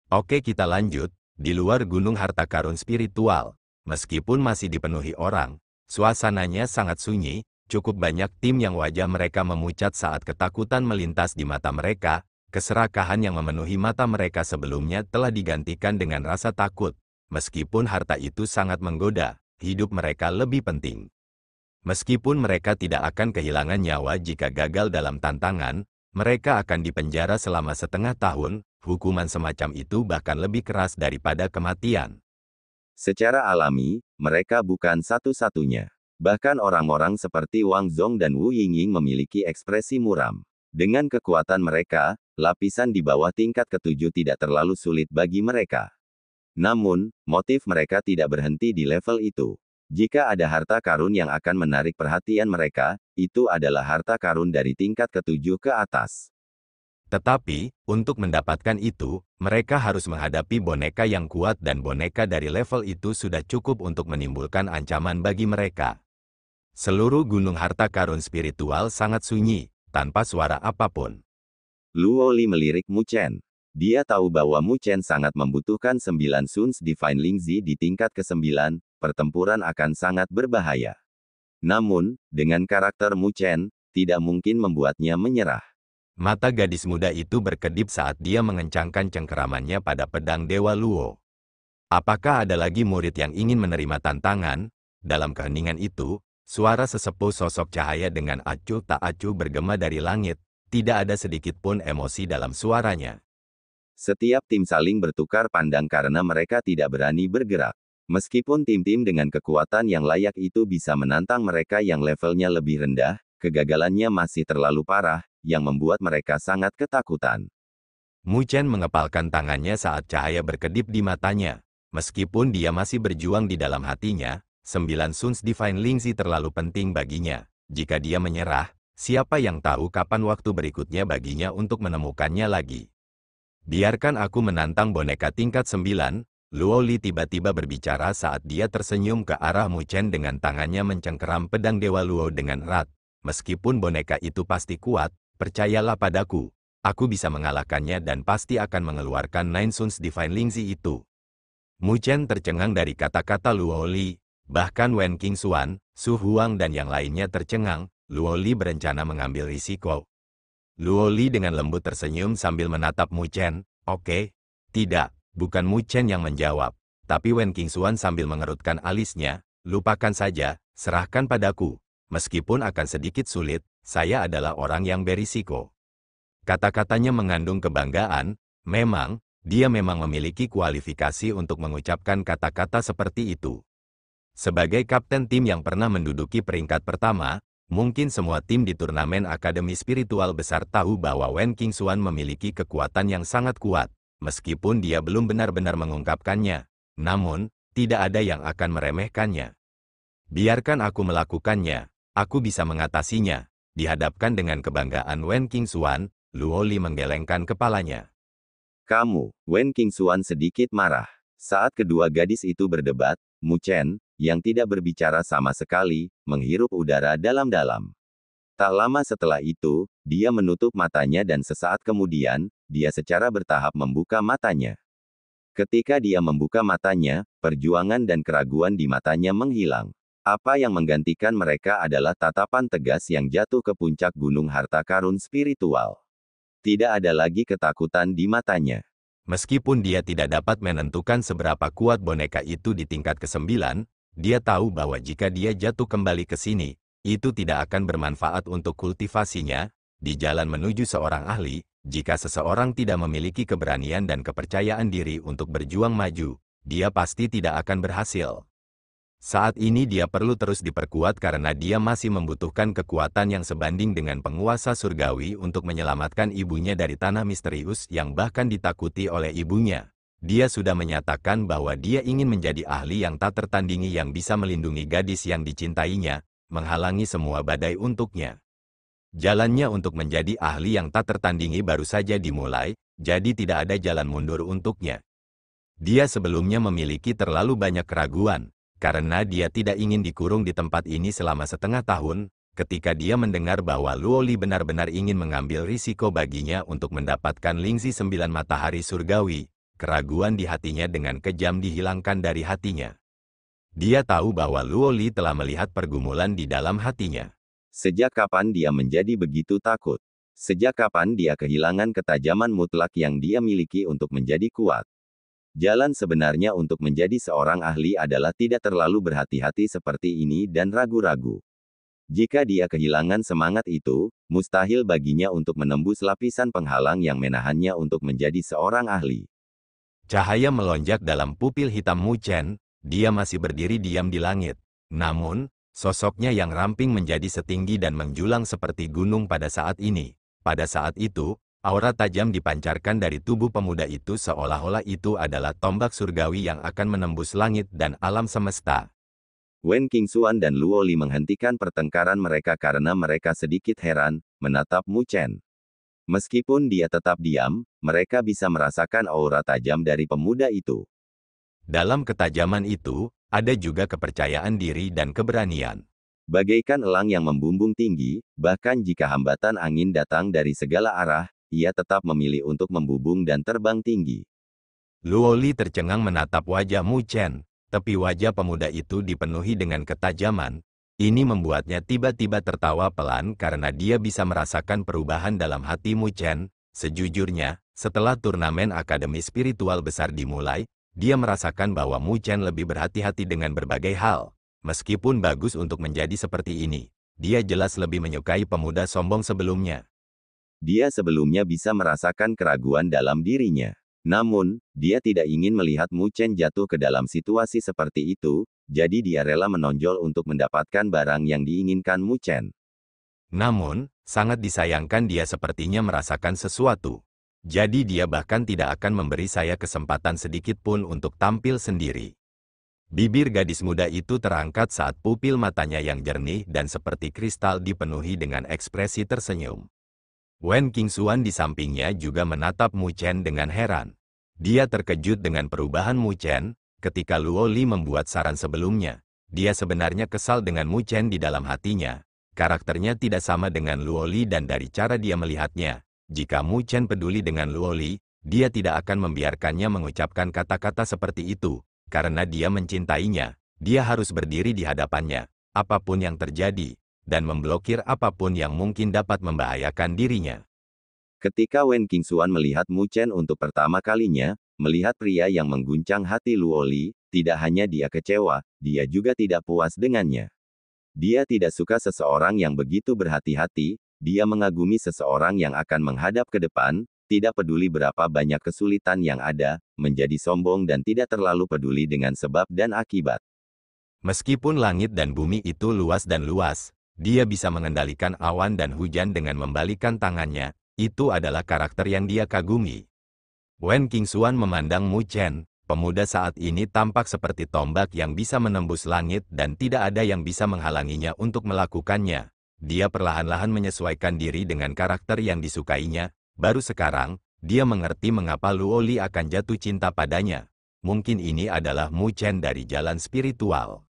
Oke, kita lanjut. Di luar gunung harta karun spiritual, meskipun masih dipenuhi orang, suasananya sangat sunyi. Cukup banyak tim yang wajah mereka memucat saat ketakutan melintas di mata mereka. Keserakahan yang memenuhi mata mereka sebelumnya telah digantikan dengan rasa takut. Meskipun harta itu sangat menggoda, hidup mereka lebih penting. Meskipun mereka tidak akan kehilangan nyawa jika gagal dalam tantangan, mereka akan dipenjara selama setengah tahun. Hukuman semacam itu bahkan lebih keras daripada kematian. Secara alami, mereka bukan satu-satunya. Bahkan orang-orang seperti Wang Zhong dan Wu Yingying memiliki ekspresi muram. Dengan kekuatan mereka, lapisan di bawah tingkat ketujuh tidak terlalu sulit bagi mereka. Namun, motif mereka tidak berhenti di level itu. Jika ada harta karun yang akan menarik perhatian mereka, itu adalah harta karun dari tingkat ketujuh ke atas. Tetapi, untuk mendapatkan itu, mereka harus menghadapi boneka yang kuat dan boneka dari level itu sudah cukup untuk menimbulkan ancaman bagi mereka. Seluruh gunung harta karun spiritual sangat sunyi, tanpa suara apapun. Luo Li melirik Mu Chen. Dia tahu bahwa Mu Chen sangat membutuhkan 9 Suns Divine Lingzi di tingkat ke-9, pertempuran akan sangat berbahaya. Namun, dengan karakter Mu Chen, tidak mungkin membuatnya menyerah. Mata gadis muda itu berkedip saat dia mengencangkan cengkeramannya pada pedang Dewa Luo. Apakah ada lagi murid yang ingin menerima tantangan? Dalam keheningan itu, suara sesepuh sosok cahaya dengan acuh tak acuh bergema dari langit. Tidak ada sedikit pun emosi dalam suaranya. Setiap tim saling bertukar pandang karena mereka tidak berani bergerak. Meskipun tim-tim dengan kekuatan yang layak itu bisa menantang mereka yang levelnya lebih rendah, kegagalannya masih terlalu parah, yang membuat mereka sangat ketakutan. Mu Chen mengepalkan tangannya saat cahaya berkedip di matanya. Meskipun dia masih berjuang di dalam hatinya, 9 Suns Divine Lingzi terlalu penting baginya. Jika dia menyerah, siapa yang tahu kapan waktu berikutnya baginya untuk menemukannya lagi. Biarkan aku menantang boneka tingkat 9, Luo Li tiba-tiba berbicara saat dia tersenyum ke arah Mu Chen dengan tangannya mencengkeram pedang Dewa Luo dengan erat. Meskipun boneka itu pasti kuat, percayalah padaku, aku bisa mengalahkannya dan pasti akan mengeluarkan 9 Suns Divine Lingzi itu. Mu Chen tercengang dari kata-kata Luo Li. Bahkan Wen Qingxuan, Su Huang dan yang lainnya tercengang. Luo Li berencana mengambil risiko. Luo Li dengan lembut tersenyum sambil menatap Mu Chen. Oke. Tidak, bukan Mu Chen yang menjawab. Tapi Wen Qingxuan sambil mengerutkan alisnya. Lupakan saja, serahkan padaku. Meskipun akan sedikit sulit, saya adalah orang yang berisiko. Kata-katanya mengandung kebanggaan. Memang, dia memang memiliki kualifikasi untuk mengucapkan kata-kata seperti itu. Sebagai kapten tim yang pernah menduduki peringkat pertama, mungkin semua tim di turnamen Akademi Spiritual Besar tahu bahwa Wen Qingxuan memiliki kekuatan yang sangat kuat, meskipun dia belum benar-benar mengungkapkannya. Namun, tidak ada yang akan meremehkannya. Biarkan aku melakukannya, aku bisa mengatasinya. Dihadapkan dengan kebanggaan Wen Qingxuan, Luo Li menggelengkan kepalanya. Kamu, Wen Qingxuan sedikit marah. Saat kedua gadis itu berdebat, Mu Chen, yang tidak berbicara sama sekali, menghirup udara dalam-dalam. Tak lama setelah itu, dia menutup matanya dan sesaat kemudian, dia secara bertahap membuka matanya. Ketika dia membuka matanya, perjuangan dan keraguan di matanya menghilang. Apa yang menggantikan mereka adalah tatapan tegas yang jatuh ke puncak gunung harta karun spiritual. Tidak ada lagi ketakutan di matanya. Meskipun dia tidak dapat menentukan seberapa kuat boneka itu di tingkat ke-9, dia tahu bahwa jika dia jatuh kembali ke sini, itu tidak akan bermanfaat untuk kultivasinya. Di jalan menuju seorang ahli, jika seseorang tidak memiliki keberanian dan kepercayaan diri untuk berjuang maju, dia pasti tidak akan berhasil. Saat ini dia perlu terus diperkuat karena dia masih membutuhkan kekuatan yang sebanding dengan penguasa surgawi untuk menyelamatkan ibunya dari tanah misterius yang bahkan ditakuti oleh ibunya. Dia sudah menyatakan bahwa dia ingin menjadi ahli yang tak tertandingi yang bisa melindungi gadis yang dicintainya, menghalangi semua badai untuknya. Jalannya untuk menjadi ahli yang tak tertandingi baru saja dimulai, jadi tidak ada jalan mundur untuknya. Dia sebelumnya memiliki terlalu banyak keraguan. Karena dia tidak ingin dikurung di tempat ini selama setengah tahun, ketika dia mendengar bahwa Luo Li benar-benar ingin mengambil risiko baginya untuk mendapatkan Lingzi 9 matahari surgawi, keraguan di hatinya dengan kejam dihilangkan dari hatinya. Dia tahu bahwa Luo Li telah melihat pergumulan di dalam hatinya. Sejak kapan dia menjadi begitu takut? Sejak kapan dia kehilangan ketajaman mutlak yang dia miliki untuk menjadi kuat? Jalan sebenarnya untuk menjadi seorang ahli adalah tidak terlalu berhati-hati seperti ini dan ragu-ragu. Jika dia kehilangan semangat itu, mustahil baginya untuk menembus lapisan penghalang yang menahannya untuk menjadi seorang ahli. Cahaya melonjak dalam pupil hitam Mu Chen, dia masih berdiri diam di langit. Namun, sosoknya yang ramping menjadi setinggi dan menjulang seperti gunung pada saat ini. Pada saat itu, aura tajam dipancarkan dari tubuh pemuda itu seolah-olah itu adalah tombak surgawi yang akan menembus langit dan alam semesta. Wen Qingxuan dan Luo Li menghentikan pertengkaran mereka karena mereka sedikit heran, menatap Mu Chen. Meskipun dia tetap diam, mereka bisa merasakan aura tajam dari pemuda itu. Dalam ketajaman itu, ada juga kepercayaan diri dan keberanian. Bagaikan elang yang membumbung tinggi, bahkan jika hambatan angin datang dari segala arah, ia tetap memilih untuk membubung dan terbang tinggi. Luo Li tercengang menatap wajah Mu Chen, tapi wajah pemuda itu dipenuhi dengan ketajaman. Ini membuatnya tiba-tiba tertawa pelan karena dia bisa merasakan perubahan dalam hati Mu Chen. Sejujurnya, setelah turnamen akademi spiritual besar dimulai, dia merasakan bahwa Mu Chen lebih berhati-hati dengan berbagai hal. Meskipun bagus untuk menjadi seperti ini, dia jelas lebih menyukai pemuda sombong sebelumnya. Dia sebelumnya bisa merasakan keraguan dalam dirinya. Namun, dia tidak ingin melihat Mu Chen jatuh ke dalam situasi seperti itu, jadi dia rela menonjol untuk mendapatkan barang yang diinginkan Mu Chen. Namun, sangat disayangkan dia sepertinya merasakan sesuatu. Jadi dia bahkan tidak akan memberi saya kesempatan sedikit pun untuk tampil sendiri. Bibir gadis muda itu terangkat saat pupil matanya yang jernih dan seperti kristal dipenuhi dengan ekspresi tersenyum. Wen Qingxuan di sampingnya juga menatap Mu Chen dengan heran. Dia terkejut dengan perubahan Mu Chen, ketika Luo Li membuat saran sebelumnya. Dia sebenarnya kesal dengan Mu Chen di dalam hatinya. Karakternya tidak sama dengan Luo Li dan dari cara dia melihatnya. Jika Mu Chen peduli dengan Luo Li, dia tidak akan membiarkannya mengucapkan kata-kata seperti itu. Karena dia mencintainya, dia harus berdiri di hadapannya, apapun yang terjadi, dan memblokir apapun yang mungkin dapat membahayakan dirinya. Ketika Wen Qingxuan melihat Mu Chen untuk pertama kalinya, melihat pria yang mengguncang hati Luo Li, tidak hanya dia kecewa, dia juga tidak puas dengannya. Dia tidak suka seseorang yang begitu berhati-hati, dia mengagumi seseorang yang akan menghadap ke depan, tidak peduli berapa banyak kesulitan yang ada, menjadi sombong dan tidak terlalu peduli dengan sebab dan akibat. Meskipun langit dan bumi itu luas dan luas, dia bisa mengendalikan awan dan hujan dengan membalikkan tangannya. Itu adalah karakter yang dia kagumi. Wen Qingxuan memandang Mu Chen. Pemuda saat ini tampak seperti tombak yang bisa menembus langit dan tidak ada yang bisa menghalanginya untuk melakukannya. Dia perlahan-lahan menyesuaikan diri dengan karakter yang disukainya. Baru sekarang, dia mengerti mengapa Luo Li akan jatuh cinta padanya. Mungkin ini adalah Mu Chen dari jalan spiritual.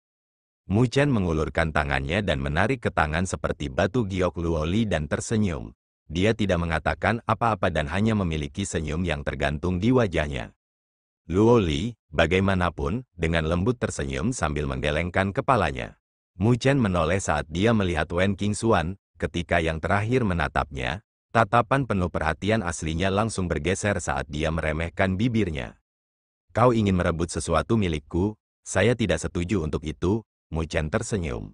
Mu Chen mengulurkan tangannya dan menarik ke tangan seperti batu giok Luo Li dan tersenyum. Dia tidak mengatakan apa-apa dan hanya memiliki senyum yang tergantung di wajahnya. Luo Li, bagaimanapun, dengan lembut tersenyum sambil menggelengkan kepalanya. Mu Chen menoleh saat dia melihat Wen Qingxuan, ketika yang terakhir menatapnya, tatapan penuh perhatian aslinya langsung bergeser saat dia meremehkan bibirnya. Kau ingin merebut sesuatu milikku, saya tidak setuju untuk itu, Mu Chen tersenyum.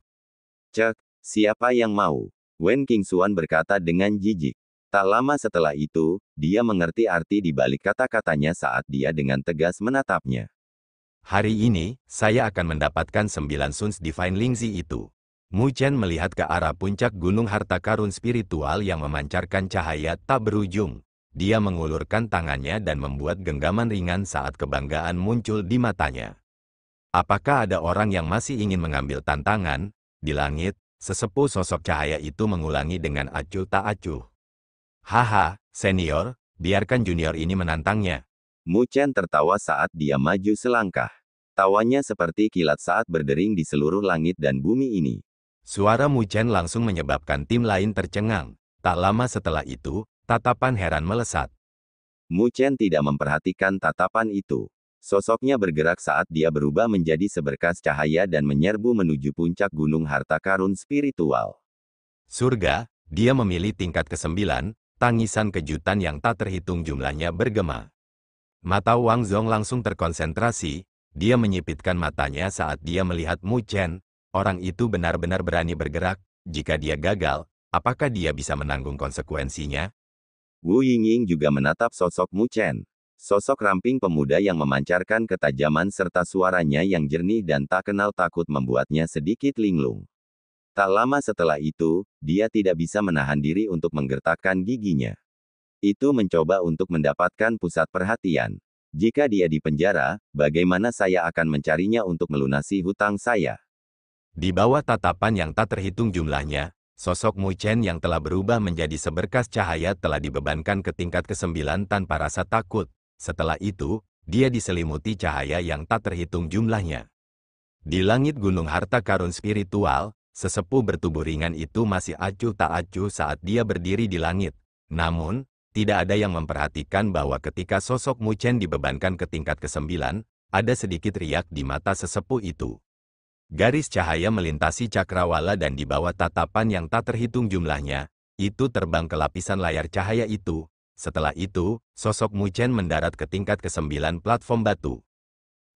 Cek, siapa yang mau? Wen Qingxuan berkata dengan jijik. Tak lama setelah itu, dia mengerti arti di balik kata-katanya saat dia dengan tegas menatapnya. Hari ini, saya akan mendapatkan 9 Suns Divine Lingzi itu. Mu Chen melihat ke arah puncak gunung harta karun spiritual yang memancarkan cahaya tak berujung. Dia mengulurkan tangannya dan membuat genggaman ringan saat kebanggaan muncul di matanya. Apakah ada orang yang masih ingin mengambil tantangan? Di langit, sesepuh sosok cahaya itu mengulangi dengan acuh tak acuh. Haha, senior, biarkan junior ini menantangnya. Mu Chen tertawa saat dia maju selangkah. Tawanya seperti kilat saat berdering di seluruh langit dan bumi ini. Suara Mu Chen langsung menyebabkan tim lain tercengang. Tak lama setelah itu, tatapan heran melesat. Mu Chen tidak memperhatikan tatapan itu. Sosoknya bergerak saat dia berubah menjadi seberkas cahaya dan menyerbu menuju puncak gunung harta karun spiritual. Surga, dia memilih tingkat ke-9, tangisan kejutan yang tak terhitung jumlahnya bergema. Mata Wang Zong langsung terkonsentrasi, dia menyipitkan matanya saat dia melihat Mu Chen. Orang itu benar-benar berani bergerak, jika dia gagal, apakah dia bisa menanggung konsekuensinya? Wu Yingying juga menatap sosok Mu Chen. Sosok ramping pemuda yang memancarkan ketajaman serta suaranya yang jernih dan tak kenal takut membuatnya sedikit linglung. Tak lama setelah itu, dia tidak bisa menahan diri untuk menggertakkan giginya. Itu mencoba untuk mendapatkan pusat perhatian. Jika dia di penjara, bagaimana saya akan mencarinya untuk melunasi hutang saya? Di bawah tatapan yang tak terhitung jumlahnya, sosok Mu Chen yang telah berubah menjadi seberkas cahaya telah dibebankan ke tingkat ke-9 tanpa rasa takut. Setelah itu, dia diselimuti cahaya yang tak terhitung jumlahnya. Di langit gunung harta karun spiritual, sesepuh bertubuh ringan itu masih acuh tak acuh saat dia berdiri di langit. Namun, tidak ada yang memperhatikan bahwa ketika sosok Mu Chen dibebankan ke tingkat ke-9, ada sedikit riak di mata sesepuh itu. Garis cahaya melintasi cakrawala dan di bawah tatapan yang tak terhitung jumlahnya, itu terbang ke lapisan layar cahaya itu. Setelah itu, sosok Mu Chen mendarat ke tingkat ke-9 platform batu.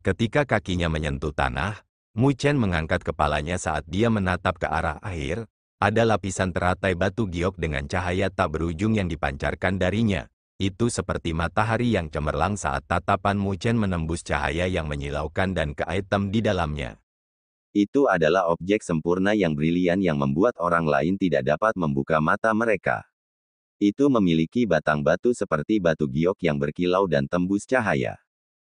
Ketika kakinya menyentuh tanah, Mu Chen mengangkat kepalanya saat dia menatap ke arah akhir. Ada lapisan teratai batu giok dengan cahaya tak berujung yang dipancarkan darinya. Itu seperti matahari yang cemerlang saat tatapan Mu Chen menembus cahaya yang menyilaukan dan kehitam di dalamnya. Itu adalah objek sempurna yang brilian yang membuat orang lain tidak dapat membuka mata mereka. Itu memiliki batang batu seperti batu giok yang berkilau dan tembus cahaya.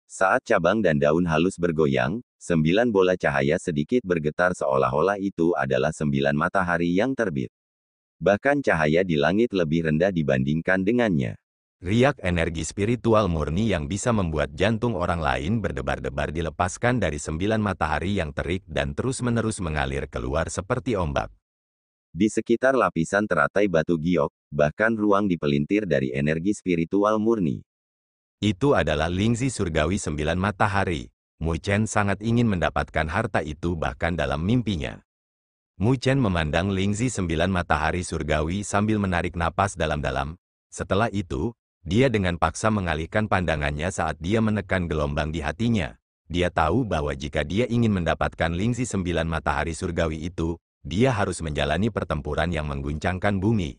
Saat cabang dan daun halus bergoyang, 9 bola cahaya sedikit bergetar seolah-olah itu adalah 9 matahari yang terbit. Bahkan cahaya di langit lebih rendah dibandingkan dengannya. Riak energi spiritual murni yang bisa membuat jantung orang lain berdebar-debar dilepaskan dari 9 matahari yang terik dan terus-menerus mengalir keluar seperti ombak. Di sekitar lapisan teratai batu giok, bahkan ruang dipelintir dari energi spiritual murni. Itu adalah lingzi surgawi 9 matahari. Mu Chen sangat ingin mendapatkan harta itu bahkan dalam mimpinya. Mu Chen memandang lingzi 9 matahari surgawi sambil menarik napas dalam-dalam. Setelah itu, dia dengan paksa mengalihkan pandangannya saat dia menekan gelombang di hatinya. Dia tahu bahwa jika dia ingin mendapatkan lingzi 9 matahari surgawi itu, dia harus menjalani pertempuran yang mengguncangkan bumi.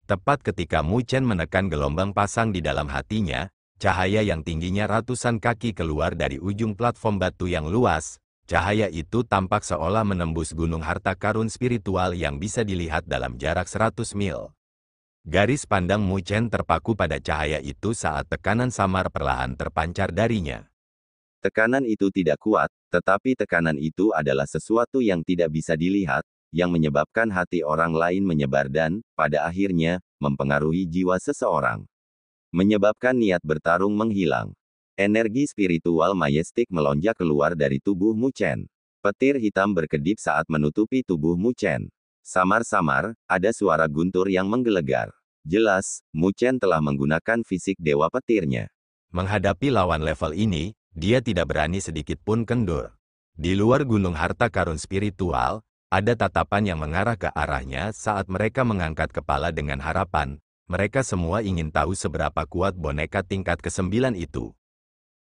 Tepat ketika Mu Chen menekan gelombang pasang di dalam hatinya, cahaya yang tingginya ratusan kaki keluar dari ujung platform batu yang luas. Cahaya itu tampak seolah menembus gunung harta karun spiritual yang bisa dilihat dalam jarak 100 mil. Garis pandang Mu Chen terpaku pada cahaya itu saat tekanan samar perlahan terpancar darinya. Tekanan itu tidak kuat, tetapi tekanan itu adalah sesuatu yang tidak bisa dilihat, yang menyebabkan hati orang lain menyebar dan, pada akhirnya, mempengaruhi jiwa seseorang. Menyebabkan niat bertarung menghilang. Energi spiritual majestik melonjak keluar dari tubuh Mu Chen. Petir hitam berkedip saat menutupi tubuh Mu Chen. Samar-samar, ada suara guntur yang menggelegar. Jelas, Mu Chen telah menggunakan fisik dewa petirnya. Menghadapi lawan level ini, dia tidak berani sedikit pun kendur. Di luar gunung harta karun spiritual, ada tatapan yang mengarah ke arahnya saat mereka mengangkat kepala dengan harapan. Mereka semua ingin tahu seberapa kuat boneka tingkat ke-9 itu.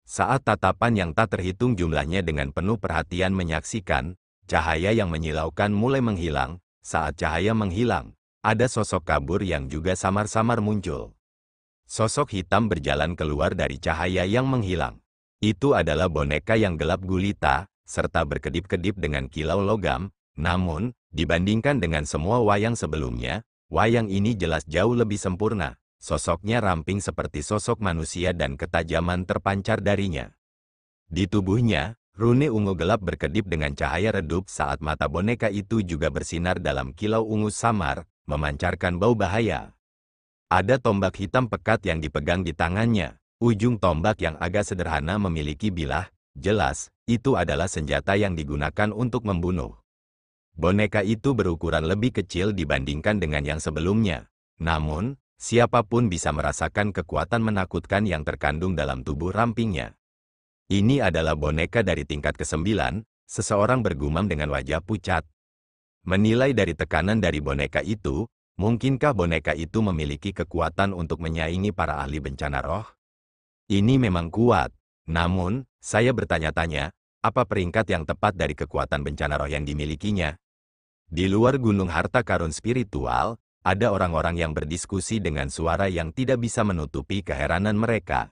Saat tatapan yang tak terhitung jumlahnya dengan penuh perhatian menyaksikan, cahaya yang menyilaukan mulai menghilang. Saat cahaya menghilang, ada sosok kabur yang juga samar-samar muncul. Sosok hitam berjalan keluar dari cahaya yang menghilang. Itu adalah boneka yang gelap gulita, serta berkedip-kedip dengan kilau logam. Namun, dibandingkan dengan semua wayang sebelumnya, wayang ini jelas jauh lebih sempurna. Sosoknya ramping seperti sosok manusia dan ketajaman terpancar darinya. Di tubuhnya, rune ungu gelap berkedip dengan cahaya redup saat mata boneka itu juga bersinar dalam kilau ungu samar, memancarkan bau bahaya. Ada tombak hitam pekat yang dipegang di tangannya. Ujung tombak yang agak sederhana memiliki bilah. Jelas, itu adalah senjata yang digunakan untuk membunuh. Boneka itu berukuran lebih kecil dibandingkan dengan yang sebelumnya. Namun, Siapapun bisa merasakan kekuatan menakutkan yang terkandung dalam tubuh rampingnya. Ini adalah boneka dari tingkat ke-9, seseorang bergumam dengan wajah pucat. Menilai dari tekanan dari boneka itu, mungkinkah boneka itu memiliki kekuatan untuk menyaingi para ahli bencana roh? Ini memang kuat. Namun, saya bertanya-tanya, apa peringkat yang tepat dari kekuatan bencana roh yang dimilikinya? Di luar gunung harta karun spiritual, ada orang-orang yang berdiskusi dengan suara yang tidak bisa menutupi keheranan mereka.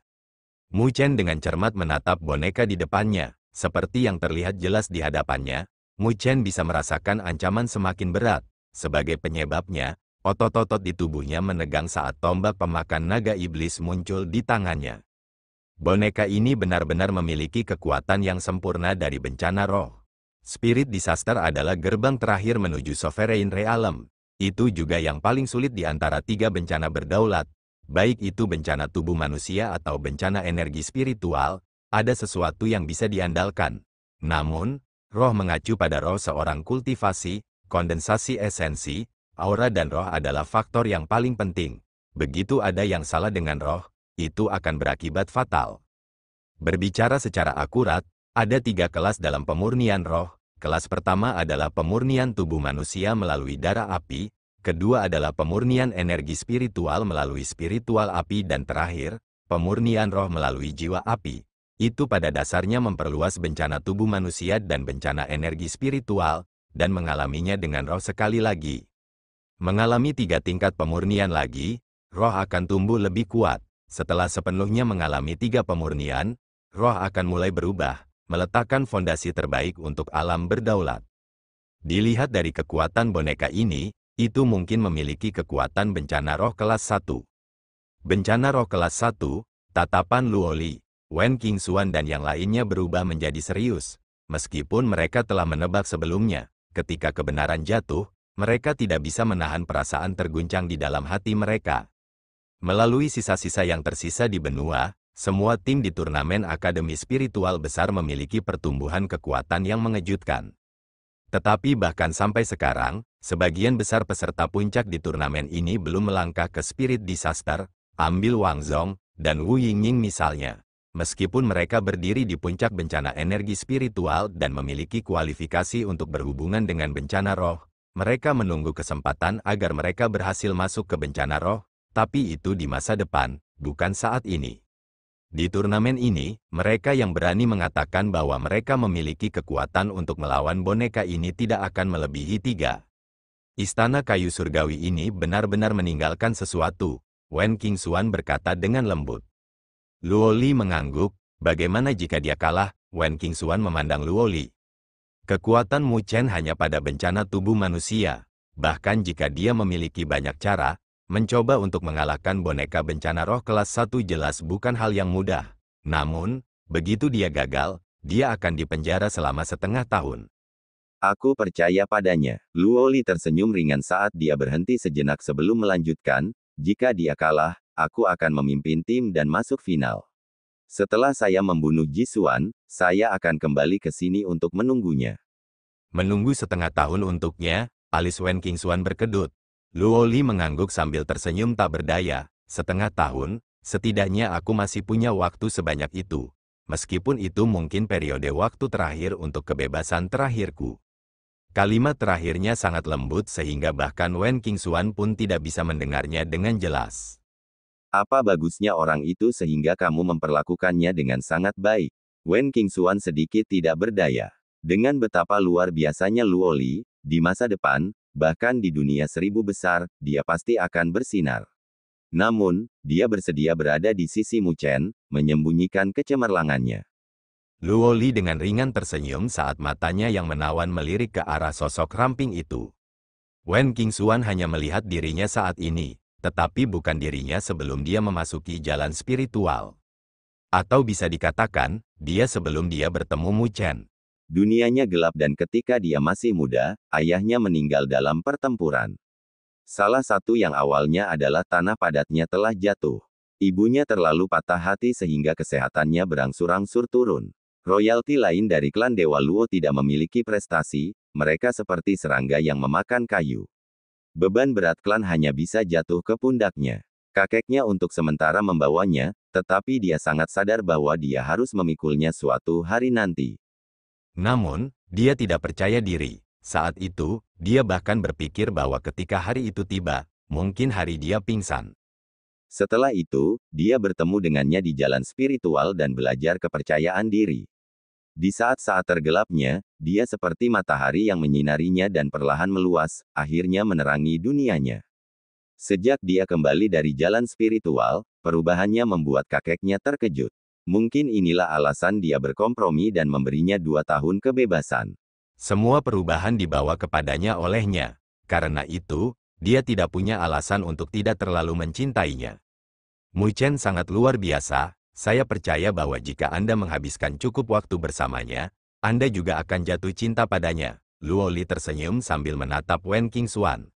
Mu Chen dengan cermat menatap boneka di depannya, seperti yang terlihat jelas di hadapannya. Mu Chen bisa merasakan ancaman semakin berat. Sebagai penyebabnya, otot-otot di tubuhnya menegang saat tombak pemakan naga iblis muncul di tangannya. Boneka ini benar-benar memiliki kekuatan yang sempurna dari bencana roh. Spirit Disaster adalah gerbang terakhir menuju Sovereign Realm. Itu juga yang paling sulit di antara 3 bencana berdaulat. Baik itu bencana tubuh manusia atau bencana energi spiritual, ada sesuatu yang bisa diandalkan. Namun, roh mengacu pada roh seorang kultivasi, kondensasi esensi, aura dan roh adalah faktor yang paling penting. Begitu ada yang salah dengan roh, itu akan berakibat fatal. Berbicara secara akurat, ada 3 kelas dalam pemurnian roh. Kelas pertama adalah pemurnian tubuh manusia melalui darah api, kedua adalah pemurnian energi spiritual melalui spiritual api dan terakhir, pemurnian roh melalui jiwa api. Itu pada dasarnya memperluas bencana tubuh manusia dan bencana energi spiritual, dan mengalaminya dengan roh sekali lagi. Mengalami 3 tingkat pemurnian lagi, roh akan tumbuh lebih kuat. Setelah sepenuhnya mengalami 3 pemurnian, roh akan mulai berubah, meletakkan fondasi terbaik untuk alam berdaulat. Dilihat dari kekuatan boneka ini, itu mungkin memiliki kekuatan bencana roh kelas 1. Bencana roh kelas 1, tatapan Luoli, Wen Qingxuan dan yang lainnya berubah menjadi serius. Meskipun mereka telah menebak sebelumnya, ketika kebenaran jatuh, mereka tidak bisa menahan perasaan terguncang di dalam hati mereka. Melalui sisa-sisa yang tersisa di benua, semua tim di turnamen Akademi Spiritual Besar memiliki pertumbuhan kekuatan yang mengejutkan. Tetapi bahkan sampai sekarang, sebagian besar peserta puncak di turnamen ini belum melangkah ke Spirit Disaster, ambil Wang Zhong, dan Wu Yingying misalnya. Meskipun mereka berdiri di puncak bencana energi spiritual dan memiliki kualifikasi untuk berhubungan dengan bencana roh, mereka menunggu kesempatan agar mereka berhasil masuk ke bencana roh, tapi itu di masa depan, bukan saat ini. Di turnamen ini, mereka yang berani mengatakan bahwa mereka memiliki kekuatan untuk melawan boneka ini tidak akan melebihi 3. Istana kayu surgawi ini benar-benar meninggalkan sesuatu, Wen Qingxuan berkata dengan lembut. Luoli mengangguk, bagaimana jika dia kalah? Wen Qingxuan memandang Luoli. Kekuatan Mu Chen hanya pada bencana tubuh manusia, bahkan jika dia memiliki banyak cara, mencoba untuk mengalahkan boneka bencana roh kelas 1 jelas bukan hal yang mudah. Namun, begitu dia gagal, dia akan dipenjara selama setengah tahun. Aku percaya padanya. Luoli tersenyum ringan saat dia berhenti sejenak sebelum melanjutkan, jika dia kalah, aku akan memimpin tim dan masuk final. Setelah saya membunuh Jisuan, saya akan kembali ke sini untuk menunggunya. Menunggu setengah tahun untuknya, alis Wen Qingxuan berkedut. Luoli mengangguk sambil tersenyum tak berdaya. Setengah tahun, setidaknya aku masih punya waktu sebanyak itu. Meskipun itu mungkin periode waktu terakhir untuk kebebasan terakhirku. Kalimat terakhirnya sangat lembut sehingga bahkan Wen Qingxuan pun tidak bisa mendengarnya dengan jelas. Apa bagusnya orang itu sehingga kamu memperlakukannya dengan sangat baik? Wen Qingxuan sedikit tidak berdaya. Dengan betapa luar biasanya Luoli, di masa depan, bahkan di dunia 1000 besar, dia pasti akan bersinar. Namun, dia bersedia berada di sisi Mu Chen, menyembunyikan kecemerlangannya. Luoli dengan ringan tersenyum saat matanya yang menawan melirik ke arah sosok ramping itu. Wen Qingxuan hanya melihat dirinya saat ini, tetapi bukan dirinya sebelum dia memasuki jalan spiritual. Atau bisa dikatakan, dia sebelum dia bertemu Mu Chen. Dunianya gelap dan ketika dia masih muda, ayahnya meninggal dalam pertempuran. Salah satu yang awalnya adalah tanah padatnya telah jatuh. Ibunya terlalu patah hati sehingga kesehatannya berangsur-angsur turun. Royalti lain dari klan Dewa Luo tidak memiliki prestasi, mereka seperti serangga yang memakan kayu. Beban berat klan hanya bisa jatuh ke pundaknya. kakeknya untuk sementara membawanya, tetapi dia sangat sadar bahwa dia harus memikulnya suatu hari nanti. Namun, dia tidak percaya diri. Saat itu, dia bahkan berpikir bahwa ketika hari itu tiba, mungkin hari dia pingsan. Setelah itu, dia bertemu dengannya di jalan spiritual dan belajar kepercayaan diri. Di saat-saat tergelapnya, dia seperti matahari yang menyinarinya dan perlahan meluas, akhirnya menerangi dunianya. Sejak dia kembali dari jalan spiritual, perubahannya membuat kakeknya terkejut. Mungkin inilah alasan dia berkompromi dan memberinya 2 tahun kebebasan. Semua perubahan dibawa kepadanya olehnya. Karena itu, dia tidak punya alasan untuk tidak terlalu mencintainya. Mu Chen sangat luar biasa. Saya percaya bahwa jika Anda menghabiskan cukup waktu bersamanya, Anda juga akan jatuh cinta padanya. Luo Li tersenyum sambil menatap Wen Qingxuan.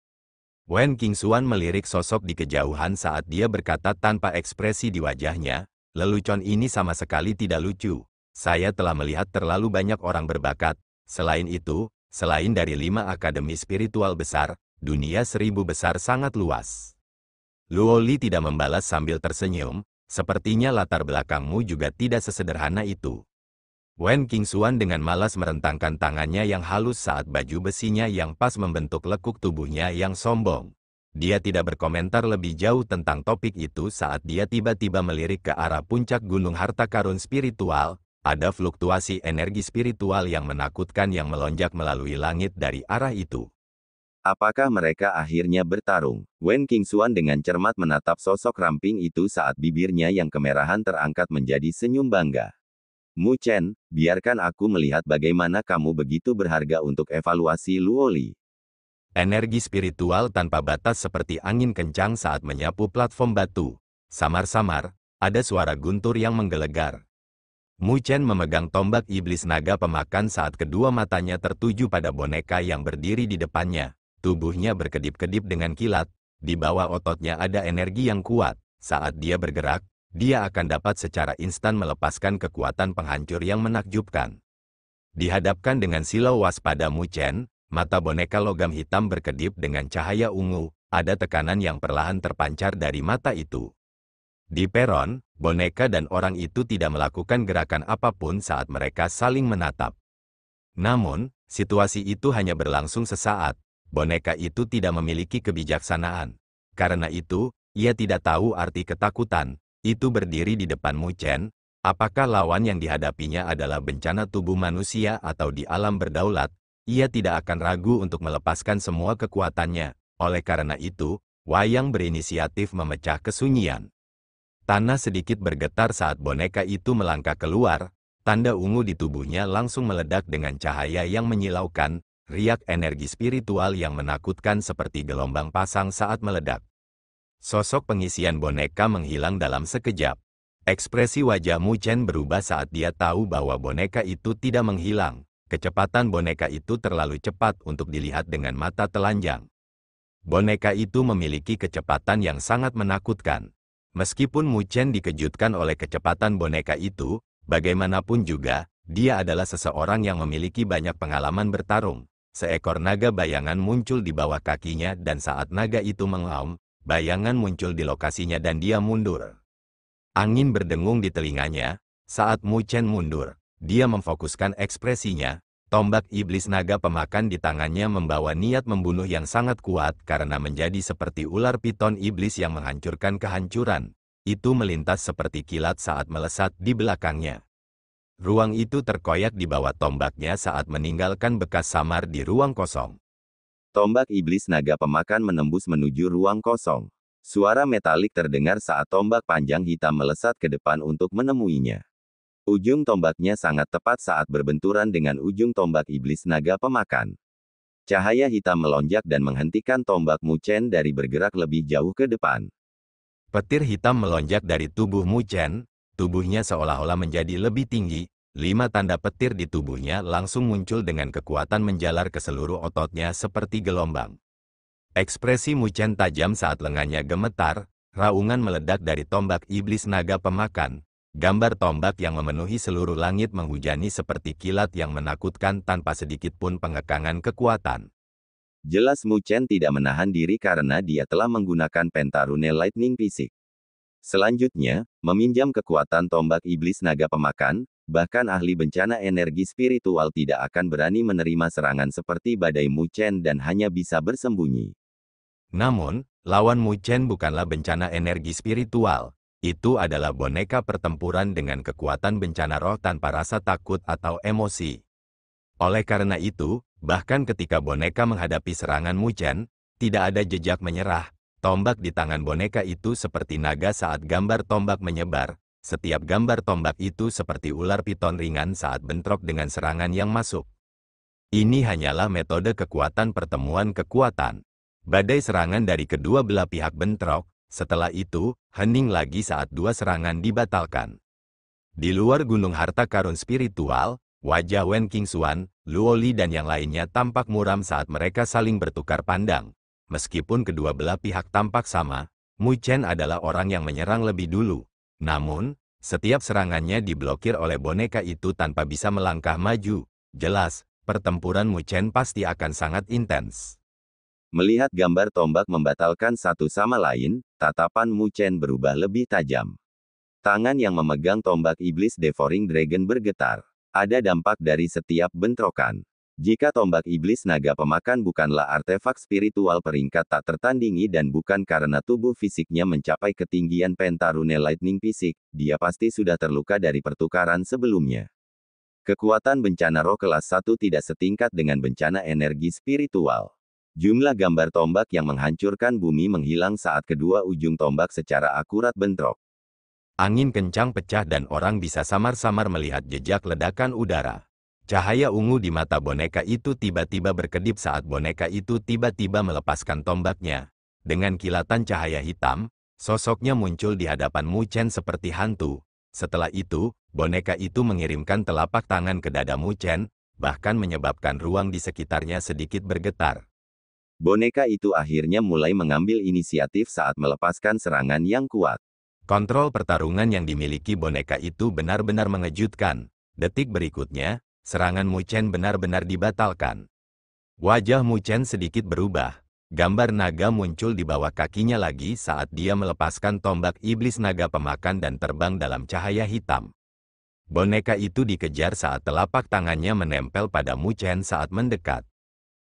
Wen Qingxuan melirik sosok di kejauhan saat dia berkata tanpa ekspresi di wajahnya, lelucon ini sama sekali tidak lucu. Saya telah melihat terlalu banyak orang berbakat. Selain itu, selain dari 5 akademi spiritual besar, dunia 1000 besar sangat luas. Luo Li tidak membalas sambil tersenyum, sepertinya latar belakangmu juga tidak sesederhana itu. Wen Qingxuan dengan malas merentangkan tangannya yang halus saat baju besinya yang pas membentuk lekuk tubuhnya yang sombong. Dia tidak berkomentar lebih jauh tentang topik itu saat dia tiba-tiba melirik ke arah puncak gunung harta karun spiritual. Ada fluktuasi energi spiritual yang menakutkan yang melonjak melalui langit dari arah itu. Apakah mereka akhirnya bertarung? Wen Qingxuan dengan cermat menatap sosok ramping itu saat bibirnya yang kemerahan terangkat menjadi senyum bangga. Mu Chen, biarkan aku melihat bagaimana kamu begitu berharga untuk evaluasi Luo Li. Energi spiritual tanpa batas seperti angin kencang saat menyapu platform batu. Samar-samar, ada suara guntur yang menggelegar. Mu Chen memegang tombak iblis naga pemakan saat kedua matanya tertuju pada boneka yang berdiri di depannya. Tubuhnya berkedip-kedip dengan kilat, di bawah ototnya ada energi yang kuat. Saat dia bergerak, dia akan dapat secara instan melepaskan kekuatan penghancur yang menakjubkan. Dihadapkan dengan silau waspada Mu Chen, mata boneka logam hitam berkedip dengan cahaya ungu, ada tekanan yang perlahan terpancar dari mata itu. Di peron, boneka dan orang itu tidak melakukan gerakan apapun saat mereka saling menatap. Namun, situasi itu hanya berlangsung sesaat. Boneka itu tidak memiliki kebijaksanaan. Karena itu, ia tidak tahu arti ketakutan. Itu berdiri di depan Mu Chen. Apakah lawan yang dihadapinya adalah bencana tubuh manusia atau di alam berdaulat? Ia tidak akan ragu untuk melepaskan semua kekuatannya. Oleh karena itu, Wayang berinisiatif memecah kesunyian. Tanah sedikit bergetar saat boneka itu melangkah keluar, tanda ungu di tubuhnya langsung meledak dengan cahaya yang menyilaukan, riak energi spiritual yang menakutkan seperti gelombang pasang saat meledak. Sosok pengisian boneka menghilang dalam sekejap. Ekspresi wajah Mu Chen berubah saat dia tahu bahwa boneka itu tidak menghilang. Kecepatan boneka itu terlalu cepat untuk dilihat dengan mata telanjang. Boneka itu memiliki kecepatan yang sangat menakutkan. Meskipun Mu Chen dikejutkan oleh kecepatan boneka itu, bagaimanapun juga, dia adalah seseorang yang memiliki banyak pengalaman bertarung. Seekor naga bayangan muncul di bawah kakinya dan saat naga itu mengaum, bayangan muncul di lokasinya dan dia mundur. Angin berdengung di telinganya, saat Mu Chen mundur, dia memfokuskan ekspresinya, tombak iblis naga pemakan di tangannya membawa niat membunuh yang sangat kuat karena menjadi seperti ular piton iblis yang menghancurkan kehancuran. Itu melintas seperti kilat saat melesat di belakangnya. Ruang itu terkoyak di bawah tombaknya saat meninggalkan bekas samar di ruang kosong. Tombak iblis naga pemakan menembus menuju ruang kosong. Suara metalik terdengar saat tombak panjang hitam melesat ke depan untuk menemuinya. Ujung tombaknya sangat tepat saat berbenturan dengan ujung tombak iblis naga pemakan. Cahaya hitam melonjak dan menghentikan tombak Mu Chen dari bergerak lebih jauh ke depan. Petir hitam melonjak dari tubuh Mu Chen, tubuhnya seolah-olah menjadi lebih tinggi. 5 tanda petir di tubuhnya langsung muncul dengan kekuatan menjalar ke seluruh ototnya seperti gelombang. Ekspresi Mu Chen tajam saat lengannya gemetar, raungan meledak dari tombak iblis naga pemakan. Gambar tombak yang memenuhi seluruh langit menghujani seperti kilat yang menakutkan tanpa sedikit pun pengekangan kekuatan. Jelas Mu Chen tidak menahan diri karena dia telah menggunakan Pentarune Lightning Fisik. Selanjutnya, meminjam kekuatan tombak iblis naga pemakan, bahkan ahli bencana energi spiritual tidak akan berani menerima serangan seperti badai Mu Chen dan hanya bisa bersembunyi. Namun, lawan Mu Chen bukanlah bencana energi spiritual. Itu adalah boneka pertempuran dengan kekuatan bencana roh tanpa rasa takut atau emosi. Oleh karena itu, bahkan ketika boneka menghadapi serangan Mu Chen, tidak ada jejak menyerah. Tombak di tangan boneka itu seperti naga saat gambar tombak menyebar. Setiap gambar tombak itu seperti ular piton ringan saat bentrok dengan serangan yang masuk. Ini hanyalah metode kekuatan pertemuan kekuatan. Badai serangan dari kedua belah pihak bentrok, setelah itu, hening lagi saat dua serangan dibatalkan. Di luar gunung harta karun spiritual, wajah Wen Qingxuan, Luo Li dan yang lainnya tampak muram saat mereka saling bertukar pandang. Meskipun kedua belah pihak tampak sama, Mu Chen adalah orang yang menyerang lebih dulu. Namun, setiap serangannya diblokir oleh boneka itu tanpa bisa melangkah maju. Jelas, pertempuran Mu Chen pasti akan sangat intens. Melihat gambar tombak membatalkan satu sama lain, tatapan Mu Chen berubah lebih tajam. Tangan yang memegang tombak iblis Devouring Dragon bergetar. Ada dampak dari setiap bentrokan. Jika tombak iblis naga pemakan bukanlah artefak spiritual peringkat tak tertandingi dan bukan karena tubuh fisiknya mencapai ketinggian Pentarune Lightning Fisik, dia pasti sudah terluka dari pertukaran sebelumnya. Kekuatan bencana roh kelas 1 tidak setingkat dengan bencana energi spiritual. Jumlah gambar tombak yang menghancurkan bumi menghilang saat kedua ujung tombak secara akurat bentrok. Angin kencang pecah dan orang bisa samar-samar melihat jejak ledakan udara. Cahaya ungu di mata boneka itu tiba-tiba berkedip saat boneka itu tiba-tiba melepaskan tombaknya. Dengan kilatan cahaya hitam, sosoknya muncul di hadapan Mu Chen seperti hantu. Setelah itu, boneka itu mengirimkan telapak tangan ke dada Mu Chen, bahkan menyebabkan ruang di sekitarnya sedikit bergetar. Boneka itu akhirnya mulai mengambil inisiatif saat melepaskan serangan yang kuat. Kontrol pertarungan yang dimiliki boneka itu benar-benar mengejutkan. Detik berikutnya, serangan Mu Chen benar-benar dibatalkan. Wajah Mu Chen sedikit berubah. Gambar naga muncul di bawah kakinya lagi saat dia melepaskan tombak iblis naga pemakan dan terbang dalam cahaya hitam. Boneka itu dikejar saat telapak tangannya menempel pada Mu Chen saat mendekat.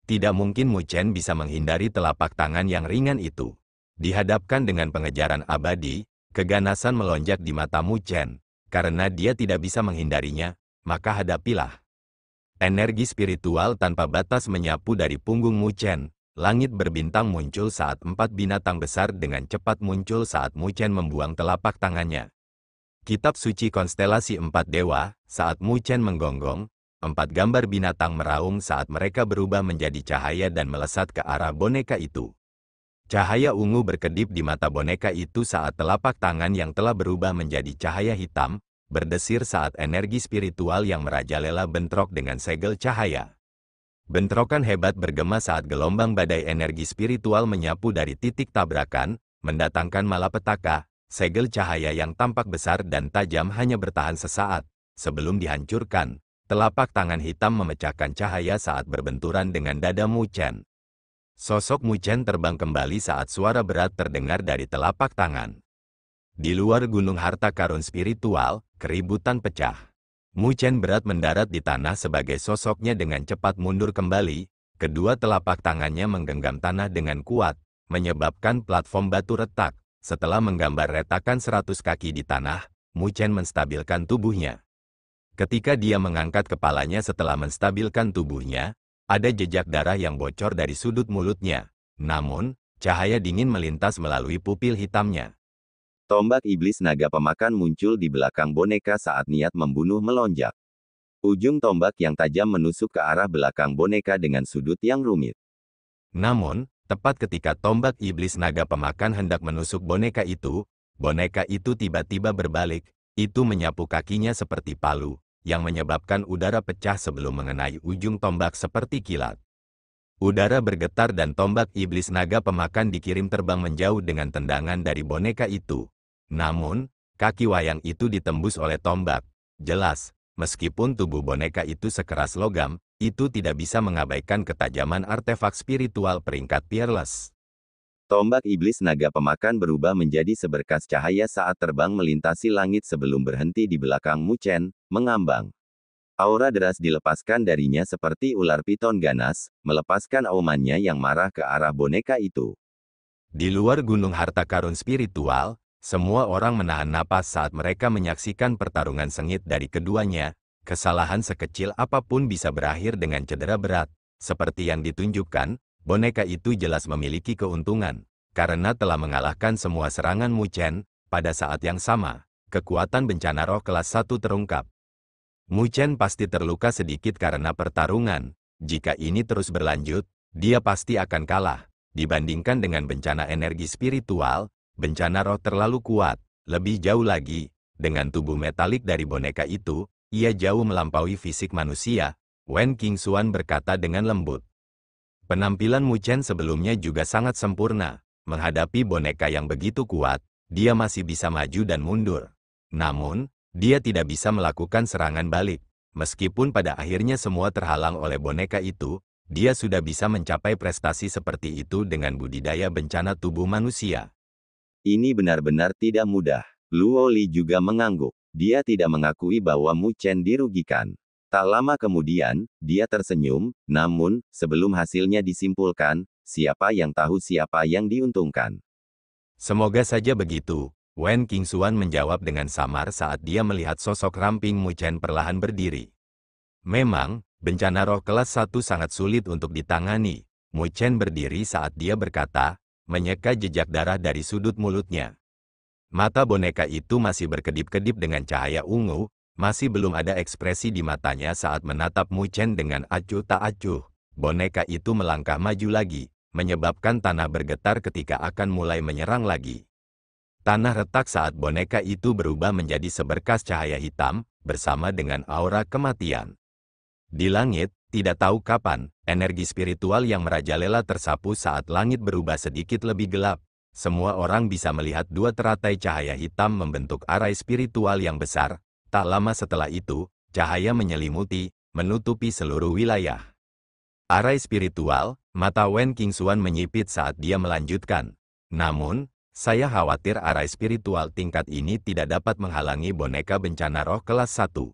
Tidak mungkin Mu Chen bisa menghindari telapak tangan yang ringan itu. Dihadapkan dengan pengejaran abadi, keganasan melonjak di mata Mu Chen. Karena dia tidak bisa menghindarinya, maka hadapilah. Energi spiritual tanpa batas menyapu dari punggung Mu Chen. Langit berbintang muncul saat 4 binatang besar dengan cepat muncul saat Mu Chen membuang telapak tangannya. Kitab suci konstelasi 4 dewa, saat Mu Chen menggonggong, 4 gambar binatang meraung saat mereka berubah menjadi cahaya dan melesat ke arah boneka itu. Cahaya ungu berkedip di mata boneka itu saat telapak tangan yang telah berubah menjadi cahaya hitam, berdesir saat energi spiritual yang merajalela bentrok dengan segel cahaya. Bentrokan hebat bergema saat gelombang badai energi spiritual menyapu dari titik tabrakan, mendatangkan malapetaka. Segel cahaya yang tampak besar dan tajam hanya bertahan sesaat, sebelum dihancurkan. Telapak tangan hitam memecahkan cahaya saat berbenturan dengan dada Mu Chen. Sosok Mu Chen terbang kembali saat suara berat terdengar dari telapak tangan. Di luar gunung harta karun spiritual, keributan pecah. Mu Chen berat mendarat di tanah sebagai sosoknya dengan cepat mundur kembali. Kedua telapak tangannya menggenggam tanah dengan kuat, menyebabkan platform batu retak. Setelah menggambar retakan 100 kaki di tanah, Mu Chen menstabilkan tubuhnya. Ketika dia mengangkat kepalanya setelah menstabilkan tubuhnya, ada jejak darah yang bocor dari sudut mulutnya. Namun, cahaya dingin melintas melalui pupil hitamnya. Tombak iblis naga pemakan muncul di belakang boneka saat niat membunuh melonjak. Ujung tombak yang tajam menusuk ke arah belakang boneka dengan sudut yang rumit. Namun, tepat ketika tombak iblis naga pemakan hendak menusuk boneka itu tiba-tiba berbalik. Itu menyapu kakinya seperti palu, yang menyebabkan udara pecah sebelum mengenai ujung tombak seperti kilat. Udara bergetar dan tombak iblis naga pemakan dikirim terbang menjauh dengan tendangan dari boneka itu. Namun, kaki wayang itu ditembus oleh tombak. Jelas, Meskipun tubuh boneka itu sekeras logam, itu tidak bisa mengabaikan ketajaman artefak spiritual peringkat peerless. Tombak iblis naga pemakan berubah menjadi seberkas cahaya saat terbang melintasi langit sebelum berhenti di belakang Mu Chen, mengambang. Aura deras dilepaskan darinya seperti ular piton ganas, melepaskan aumannya yang marah ke arah boneka itu. Di luar gunung harta karun spiritual, semua orang menahan napas saat mereka menyaksikan pertarungan sengit dari keduanya. Kesalahan sekecil apapun bisa berakhir dengan cedera berat. Seperti yang ditunjukkan, boneka itu jelas memiliki keuntungan. Karena telah mengalahkan semua serangan Mu Chen, pada saat yang sama, kekuatan bencana roh kelas 1 terungkap. Mu Chen pasti terluka sedikit karena pertarungan. Jika ini terus berlanjut, dia pasti akan kalah. Dibandingkan dengan bencana energi spiritual, bencana roh terlalu kuat. Lebih jauh lagi, dengan tubuh metalik dari boneka itu, ia jauh melampaui fisik manusia. Wen Qingxuan berkata dengan lembut. Penampilan Mu Chen sebelumnya juga sangat sempurna. Menghadapi boneka yang begitu kuat, dia masih bisa maju dan mundur. Namun, dia tidak bisa melakukan serangan balik. Meskipun pada akhirnya semua terhalang oleh boneka itu, dia sudah bisa mencapai prestasi seperti itu dengan budidaya bencana tubuh manusia. Ini benar-benar tidak mudah. Luo Li juga mengangguk. Dia tidak mengakui bahwa Mu Chen dirugikan. Tak lama kemudian, dia tersenyum, namun, sebelum hasilnya disimpulkan, siapa yang tahu siapa yang diuntungkan. Semoga saja begitu, Wen Qingxuan menjawab dengan samar saat dia melihat sosok ramping Mu Chen perlahan berdiri. Memang, bencana roh kelas 1 sangat sulit untuk ditangani. Mu Chen berdiri saat dia berkata, menyeka jejak darah dari sudut mulutnya. Mata boneka itu masih berkedip-kedip dengan cahaya ungu, masih belum ada ekspresi di matanya saat menatap Mu Chen dengan acuh tak acuh. Boneka itu melangkah maju lagi, menyebabkan tanah bergetar ketika akan mulai menyerang lagi. Tanah retak saat boneka itu berubah menjadi seberkas cahaya hitam, bersama dengan aura kematian. Di langit, tidak tahu kapan, energi spiritual yang merajalela tersapu saat langit berubah sedikit lebih gelap. Semua orang bisa melihat dua teratai cahaya hitam membentuk arai spiritual yang besar. Tak lama setelah itu, cahaya menyelimuti, menutupi seluruh wilayah. Arai spiritual, mata Wen Qingxuan menyipit saat dia melanjutkan. Namun, saya khawatir arai spiritual tingkat ini tidak dapat menghalangi boneka bencana roh kelas 1.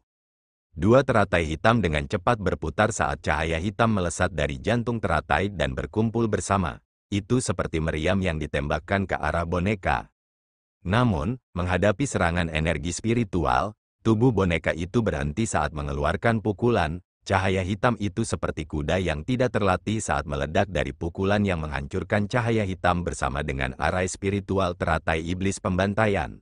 Dua teratai hitam dengan cepat berputar saat cahaya hitam melesat dari jantung teratai dan berkumpul bersama. Itu seperti meriam yang ditembakkan ke arah boneka. Namun, menghadapi serangan energi spiritual, tubuh boneka itu berhenti saat mengeluarkan pukulan. Cahaya hitam itu seperti kuda yang tidak terlatih saat meledak dari pukulan yang menghancurkan cahaya hitam bersama dengan arai spiritual teratai iblis pembantaian.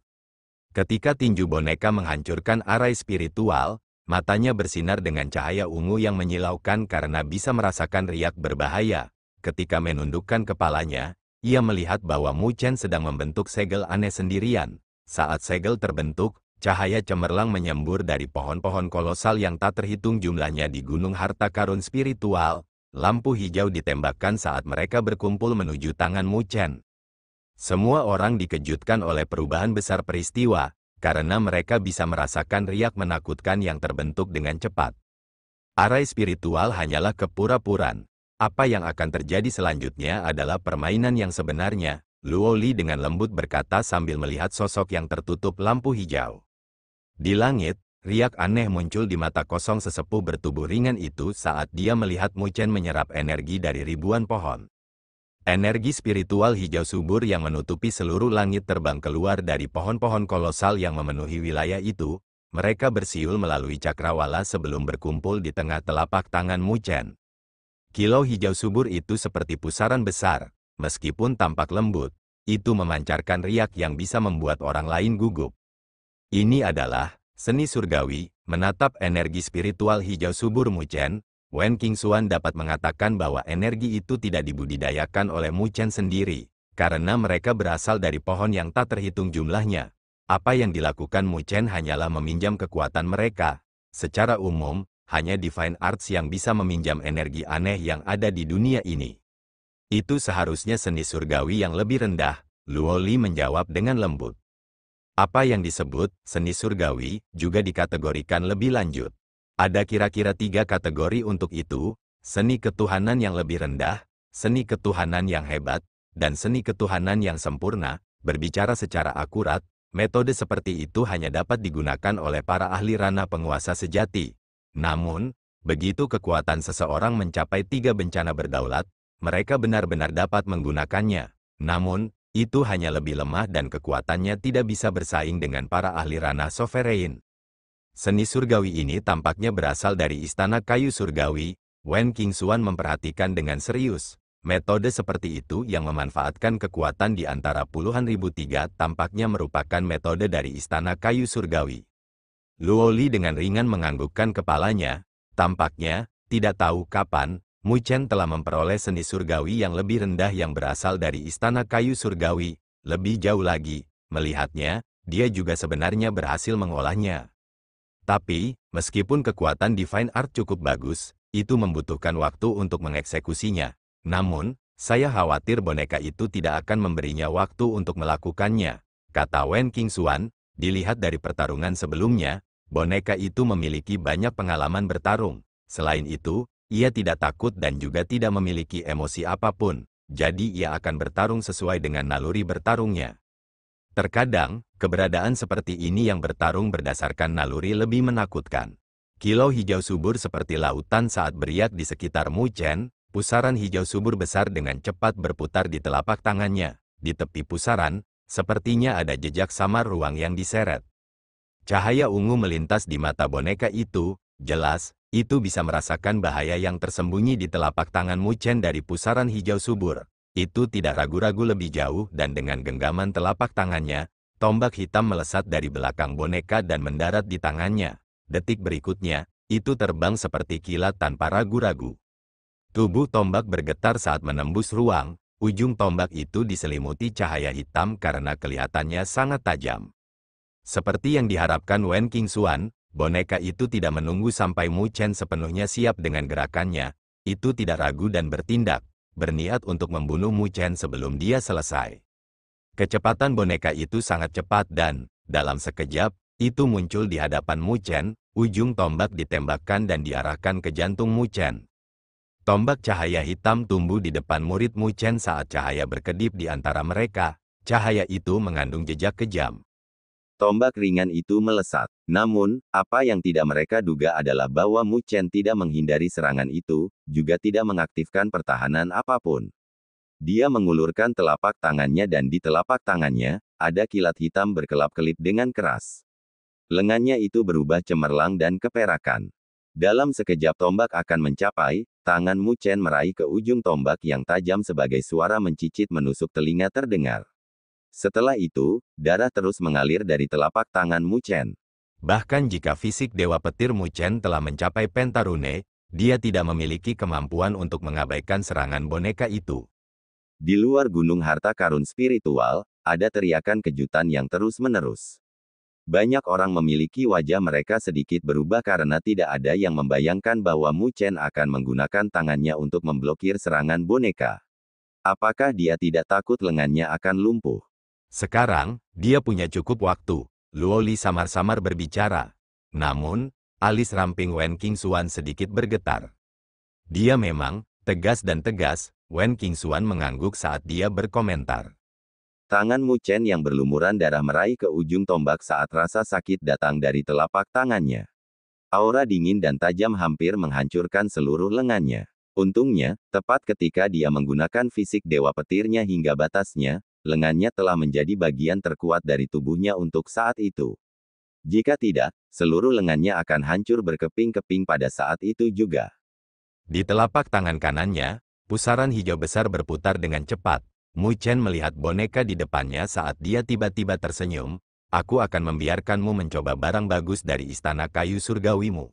Ketika tinju boneka menghancurkan arai spiritual, matanya bersinar dengan cahaya ungu yang menyilaukan karena bisa merasakan riak berbahaya. Ketika menundukkan kepalanya, ia melihat bahwa Mu Chen sedang membentuk segel aneh sendirian. Saat segel terbentuk, cahaya cemerlang menyembur dari pohon-pohon kolosal yang tak terhitung jumlahnya di gunung harta karun spiritual. Lampu hijau ditembakkan saat mereka berkumpul menuju tangan Mu Chen. Semua orang dikejutkan oleh perubahan besar peristiwa, karena mereka bisa merasakan riak menakutkan yang terbentuk dengan cepat. Arai spiritual hanyalah kepura-puraan. Apa yang akan terjadi selanjutnya adalah permainan yang sebenarnya, Luo Li dengan lembut berkata sambil melihat sosok yang tertutup lampu hijau. Di langit, riak aneh muncul di mata kosong sesepuh bertubuh ringan itu saat dia melihat Mu Chen menyerap energi dari ribuan pohon. Energi spiritual hijau subur yang menutupi seluruh langit terbang keluar dari pohon-pohon kolosal yang memenuhi wilayah itu. Mereka bersiul melalui cakrawala sebelum berkumpul di tengah telapak tangan Mu Chen. Kilau hijau subur itu seperti pusaran besar, meskipun tampak lembut, itu memancarkan riak yang bisa membuat orang lain gugup. Ini adalah seni surgawi, menatap energi spiritual hijau subur Mu Chen. Wen Qingxuan dapat mengatakan bahwa energi itu tidak dibudidayakan oleh Mu Chen sendiri, karena mereka berasal dari pohon yang tak terhitung jumlahnya. Apa yang dilakukan Mu Chen hanyalah meminjam kekuatan mereka. Secara umum, hanya Divine Arts yang bisa meminjam energi aneh yang ada di dunia ini. Itu seharusnya seni surgawi yang lebih rendah, Luo Li menjawab dengan lembut. Apa yang disebut seni surgawi juga dikategorikan lebih lanjut. Ada kira-kira 3 kategori untuk itu: seni ketuhanan yang lebih rendah, seni ketuhanan yang hebat, dan seni ketuhanan yang sempurna. Berbicara secara akurat, metode seperti itu hanya dapat digunakan oleh para ahli ranah penguasa sejati. Namun, begitu kekuatan seseorang mencapai 3 bencana berdaulat, mereka benar-benar dapat menggunakannya. Namun, itu hanya lebih lemah dan kekuatannya tidak bisa bersaing dengan para ahli ranah sovereign. Seni surgawi ini tampaknya berasal dari istana kayu surgawi. Wen Qingxuan memperhatikan dengan serius. Metode seperti itu yang memanfaatkan kekuatan di antara puluhan ribu tiga tampaknya merupakan metode dari istana kayu surgawi. Luo Li dengan ringan menganggukkan kepalanya. Tampaknya, tidak tahu kapan, Mu Chen telah memperoleh seni surgawi yang lebih rendah yang berasal dari istana kayu surgawi. Lebih jauh lagi, melihatnya, dia juga sebenarnya berhasil mengolahnya. Tapi, meskipun kekuatan Divine Art cukup bagus, itu membutuhkan waktu untuk mengeksekusinya. Namun, saya khawatir boneka itu tidak akan memberinya waktu untuk melakukannya, kata Wen Qingxuan. Dilihat dari pertarungan sebelumnya, boneka itu memiliki banyak pengalaman bertarung. Selain itu, ia tidak takut dan juga tidak memiliki emosi apapun, jadi ia akan bertarung sesuai dengan naluri bertarungnya. Terkadang, keberadaan seperti ini yang bertarung berdasarkan naluri lebih menakutkan. Kilau hijau subur seperti lautan saat beriak di sekitar Mu Chen. Pusaran hijau subur besar dengan cepat berputar di telapak tangannya. Di tepi pusaran, sepertinya ada jejak samar ruang yang diseret. Cahaya ungu melintas di mata boneka itu. Jelas, itu bisa merasakan bahaya yang tersembunyi di telapak tangan Mu Chen dari pusaran hijau subur. Itu tidak ragu-ragu lebih jauh dan dengan genggaman telapak tangannya, tombak hitam melesat dari belakang boneka dan mendarat di tangannya. Detik berikutnya, itu terbang seperti kilat tanpa ragu-ragu. Tubuh tombak bergetar saat menembus ruang. Ujung tombak itu diselimuti cahaya hitam karena kelihatannya sangat tajam. Seperti yang diharapkan Wen Qingxuan, boneka itu tidak menunggu sampai Mu Chen sepenuhnya siap dengan gerakannya. Itu tidak ragu dan bertindak, berniat untuk membunuh Mu Chen sebelum dia selesai. Kecepatan boneka itu sangat cepat dan, dalam sekejap, itu muncul di hadapan Mu Chen. Ujung tombak ditembakkan dan diarahkan ke jantung Mu Chen. Tombak cahaya hitam tumbuh di depan murid Mu Chen saat cahaya berkedip di antara mereka. Cahaya itu mengandung jejak kejam. Tombak ringan itu melesat. Namun, apa yang tidak mereka duga adalah bahwa Mu Chen tidak menghindari serangan itu, juga tidak mengaktifkan pertahanan apapun. Dia mengulurkan telapak tangannya dan di telapak tangannya, ada kilat hitam berkelap-kelip dengan keras. Lengannya itu berubah cemerlang dan keperakan. Dalam sekejap tombak akan mencapai, tangan Mu Chen meraih ke ujung tombak yang tajam sebagai suara mencicit menusuk telinga terdengar. Setelah itu, darah terus mengalir dari telapak tangan Mu Chen. Bahkan jika fisik Dewa Petir Mu Chen telah mencapai Pentarune, dia tidak memiliki kemampuan untuk mengabaikan serangan boneka itu. Di luar gunung harta karun spiritual, ada teriakan kejutan yang terus-menerus. Banyak orang memiliki wajah mereka sedikit berubah karena tidak ada yang membayangkan bahwa Mu Chen akan menggunakan tangannya untuk memblokir serangan boneka. Apakah dia tidak takut lengannya akan lumpuh? Sekarang, dia punya cukup waktu. Luo Li samar-samar berbicara. Namun, alis ramping Wen Qingxuan sedikit bergetar. Dia memang tegas dan tegas. Wen Qingxuan mengangguk saat dia berkomentar. Tangan Mu Chen yang berlumuran darah meraih ke ujung tombak saat rasa sakit datang dari telapak tangannya. Aura dingin dan tajam hampir menghancurkan seluruh lengannya. Untungnya, tepat ketika dia menggunakan fisik Dewa Petirnya hingga batasnya, lengannya telah menjadi bagian terkuat dari tubuhnya untuk saat itu. Jika tidak, seluruh lengannya akan hancur berkeping-keping pada saat itu juga. Di telapak tangan kanannya, pusaran hijau besar berputar dengan cepat. Mu Chen melihat boneka di depannya saat dia tiba-tiba tersenyum. Aku akan membiarkanmu mencoba barang bagus dari istana kayu surgawimu.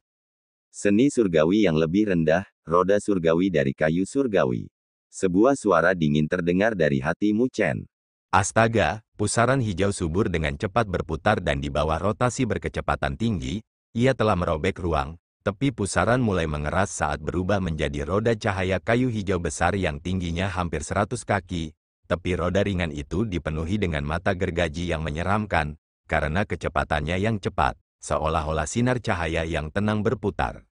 Seni surgawi yang lebih rendah, roda surgawi dari kayu surgawi. Sebuah suara dingin terdengar dari hati Mu Chen. Astaga, pusaran hijau subur dengan cepat berputar dan di bawah rotasi berkecepatan tinggi, ia telah merobek ruang. Tepi pusaran mulai mengeras saat berubah menjadi roda cahaya kayu hijau besar yang tingginya hampir 100 kaki. Tepi roda ringan itu dipenuhi dengan mata gergaji yang menyeramkan. karena kecepatannya yang cepat, seolah-olah sinar cahaya yang tenang berputar.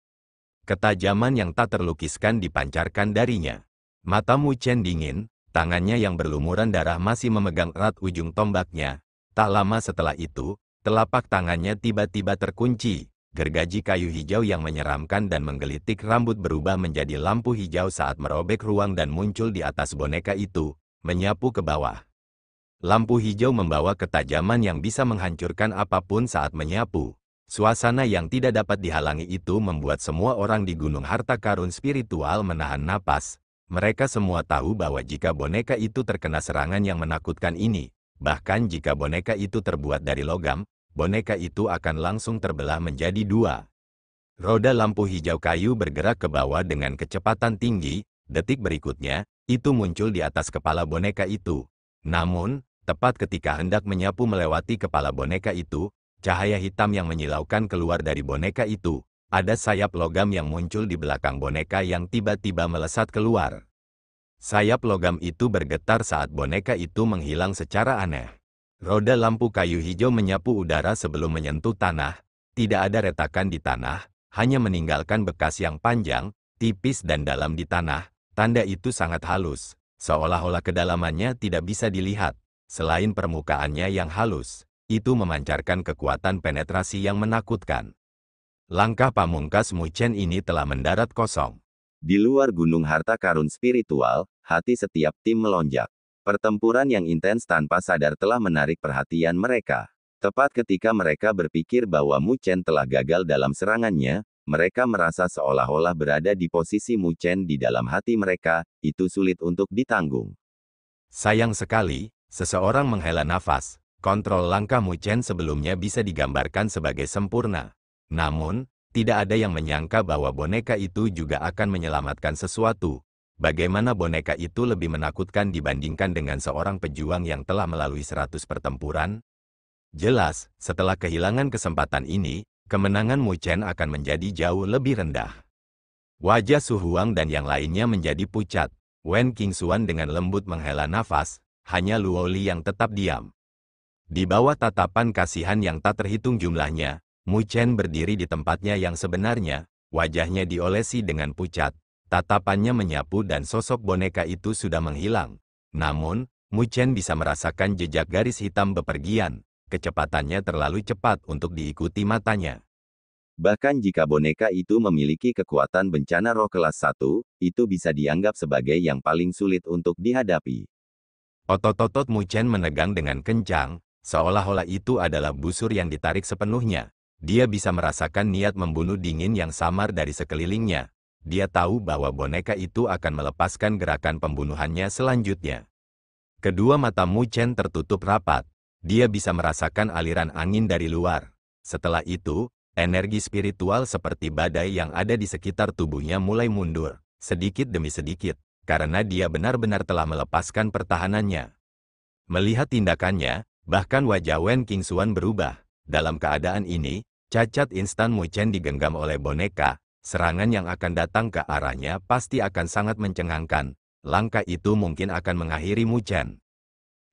Ketajaman yang tak terlukiskan dipancarkan darinya. Mata Mu Chen dingin, tangannya yang berlumuran darah masih memegang erat ujung tombaknya. Tak lama setelah itu, telapak tangannya tiba-tiba terkunci. Gergaji kayu hijau yang menyeramkan dan menggelitik rambut berubah menjadi lampu hijau saat merobek ruang dan muncul di atas boneka itu, menyapu ke bawah. Lampu hijau membawa ketajaman yang bisa menghancurkan apapun saat menyapu. Suasana yang tidak dapat dihalangi itu membuat semua orang di Gunung Harta Karun Spiritual menahan napas. Mereka semua tahu bahwa jika boneka itu terkena serangan yang menakutkan ini, bahkan jika boneka itu terbuat dari logam, boneka itu akan langsung terbelah menjadi dua. Roda lampu hijau kayu bergerak ke bawah dengan kecepatan tinggi. Detik berikutnya, itu muncul di atas kepala boneka itu. Namun, tepat ketika hendak menyapu melewati kepala boneka itu, cahaya hitam yang menyilaukan keluar dari boneka itu. Ada sayap logam yang muncul di belakang boneka yang tiba-tiba melesat keluar. Sayap logam itu bergetar saat boneka itu menghilang secara aneh. Roda lampu kayu hijau menyapu udara sebelum menyentuh tanah. Tidak ada retakan di tanah, hanya meninggalkan bekas yang panjang, tipis dan dalam di tanah. Tanda itu sangat halus, seolah-olah kedalamannya tidak bisa dilihat. Selain permukaannya yang halus, itu memancarkan kekuatan penetrasi yang menakutkan. Langkah pamungkas Mu Chen ini telah mendarat kosong. Di luar Gunung Harta Karun Spiritual, hati setiap tim melonjak. Pertempuran yang intens tanpa sadar telah menarik perhatian mereka. Tepat ketika mereka berpikir bahwa Mu Chen telah gagal dalam serangannya, mereka merasa seolah-olah berada di posisi Mu Chen di dalam hati mereka, itu sulit untuk ditanggung. Sayang sekali, seseorang menghela nafas. Kontrol langkah Mu Chen sebelumnya bisa digambarkan sebagai sempurna. Namun, tidak ada yang menyangka bahwa boneka itu juga akan menyelamatkan sesuatu. Bagaimana boneka itu lebih menakutkan dibandingkan dengan seorang pejuang yang telah melalui 100 pertempuran? Jelas, setelah kehilangan kesempatan ini, kemenangan Mu Chen akan menjadi jauh lebih rendah. Wajah Su Huang dan yang lainnya menjadi pucat. Wen Qingxuan dengan lembut menghela nafas, hanya Luo Li yang tetap diam. Di bawah tatapan kasihan yang tak terhitung jumlahnya, Mu Chen berdiri di tempatnya yang sebenarnya, wajahnya diolesi dengan pucat, tatapannya menyapu dan sosok boneka itu sudah menghilang. Namun, Mu Chen bisa merasakan jejak garis hitam bepergian, kecepatannya terlalu cepat untuk diikuti matanya. Bahkan jika boneka itu memiliki kekuatan bencana roh kelas 1, itu bisa dianggap sebagai yang paling sulit untuk dihadapi. Otot-otot Mu Chen menegang dengan kencang, seolah-olah itu adalah busur yang ditarik sepenuhnya. Dia bisa merasakan niat membunuh dingin yang samar dari sekelilingnya. Dia tahu bahwa boneka itu akan melepaskan gerakan pembunuhannya selanjutnya. Kedua mata Mu Chen tertutup rapat. Dia bisa merasakan aliran angin dari luar. Setelah itu, energi spiritual seperti badai yang ada di sekitar tubuhnya mulai mundur, sedikit demi sedikit, karena dia benar-benar telah melepaskan pertahanannya. Melihat tindakannya, bahkan wajah Wen Qingxuan berubah. Dalam keadaan ini, cacat instan Mu Chen digenggam oleh boneka. Serangan yang akan datang ke arahnya pasti akan sangat mencengangkan. Langkah itu mungkin akan mengakhiri Mu Chen.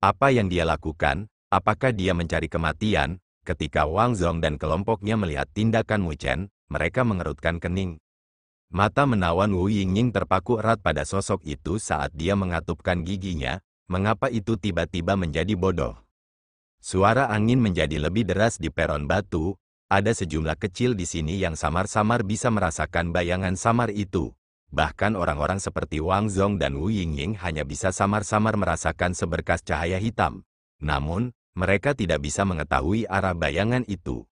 Apa yang dia lakukan? Apakah dia mencari kematian? Ketika Wang Zong dan kelompoknya melihat tindakan Mu Chen, mereka mengerutkan kening. Mata menawan Wu Yingning terpaku erat pada sosok itu saat dia mengatupkan giginya. Mengapa itu tiba-tiba menjadi bodoh? Suara angin menjadi lebih deras di peron batu. Ada sejumlah kecil di sini yang samar-samar bisa merasakan bayangan samar itu. Bahkan orang-orang seperti Wang Zong dan Wu Yingning hanya bisa samar-samar merasakan seberkas cahaya hitam. Namun, mereka tidak bisa mengetahui arah bayangan itu.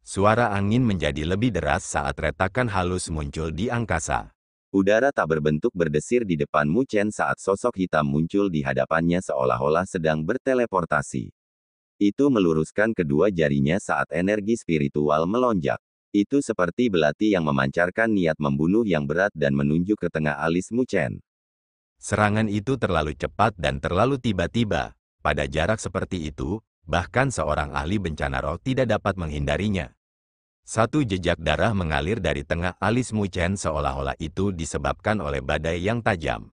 Suara angin menjadi lebih deras saat retakan halus muncul di angkasa. Udara tak berbentuk berdesir di depan Mu Chen saat sosok hitam muncul di hadapannya seolah-olah sedang berteleportasi. Itu meluruskan kedua jarinya saat energi spiritual melonjak. Itu seperti belati yang memancarkan niat membunuh yang berat dan menunjuk ke tengah alis Mu Chen. Serangan itu terlalu cepat dan terlalu tiba-tiba. Pada jarak seperti itu, bahkan seorang ahli bencana roh tidak dapat menghindarinya. Satu jejak darah mengalir dari tengah alis Mu Chen seolah-olah itu disebabkan oleh badai yang tajam.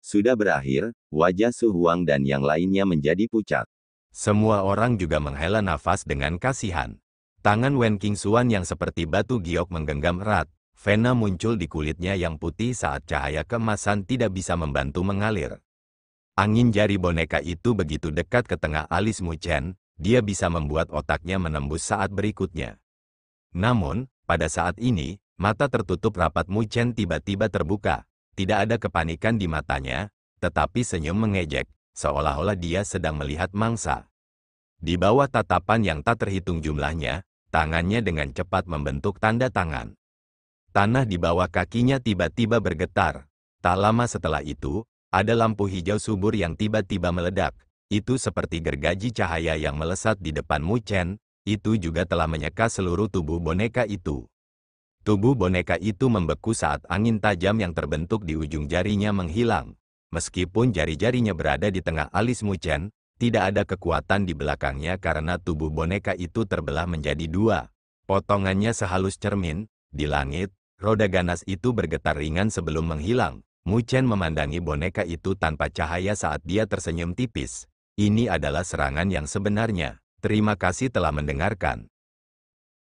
Sudah berakhir, wajah Su Huang dan yang lainnya menjadi pucat. Semua orang juga menghela nafas dengan kasihan. Tangan Wen Qingxuan yang seperti batu giok menggenggam erat. Vena muncul di kulitnya yang putih saat cahaya keemasan tidak bisa membantu mengalir. Angin jari boneka itu begitu dekat ke tengah alis Mu Chen, dia bisa membuat otaknya menembus saat berikutnya. Namun, pada saat ini, mata tertutup rapat Mu Chen tiba-tiba terbuka. Tidak ada kepanikan di matanya, tetapi senyum mengejek, seolah-olah dia sedang melihat mangsa. Di bawah tatapan yang tak terhitung jumlahnya, tangannya dengan cepat membentuk tanda tangan. Tanah di bawah kakinya tiba-tiba bergetar. Tak lama setelah itu, ada lampu hijau subur yang tiba-tiba meledak. Itu seperti gergaji cahaya yang melesat di depan Mu Chen, itu juga telah menyeka seluruh tubuh boneka itu. Tubuh boneka itu membeku saat angin tajam yang terbentuk di ujung jarinya menghilang. Meskipun jari-jarinya berada di tengah alis Mu Chen, tidak ada kekuatan di belakangnya karena tubuh boneka itu terbelah menjadi dua. Potongannya sehalus cermin. Di langit, roda ganas itu bergetar ringan sebelum menghilang. Mu Chen memandangi boneka itu tanpa cahaya saat dia tersenyum tipis. Ini adalah serangan yang sebenarnya. Terima kasih telah mendengarkan.